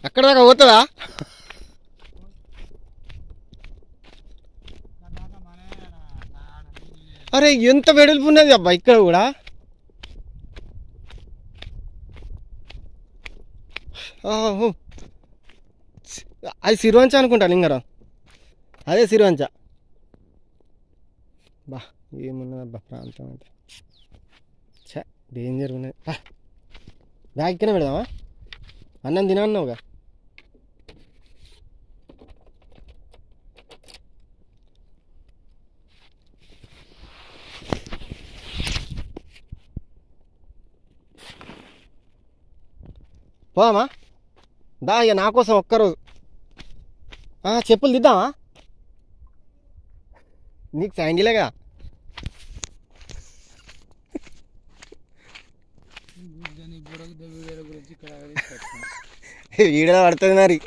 అక్కడ దాకా పోతుందా? అరే ఎంత వెడల్పు ఉన్నది అబ్బా ఇక్కడ కూడా. అది సిరివంచ అనుకుంటా లింగరం, అదే సిరివంచ. బా ఏమున్నదబ్బా ప్రాంతం అంటే, ఛా డేంజర్ ఉన్నది. బ్యాగ్ ఇక్కడనే పెడదామా? అన్నం తినా అన్నావుగా. పోదామా? దా ఇక నా కోసం ఒక్కరోజు. చెప్పులు దిద్దామా? నీకు శాండిలేగా. వీడియో పడుతుంది మరి.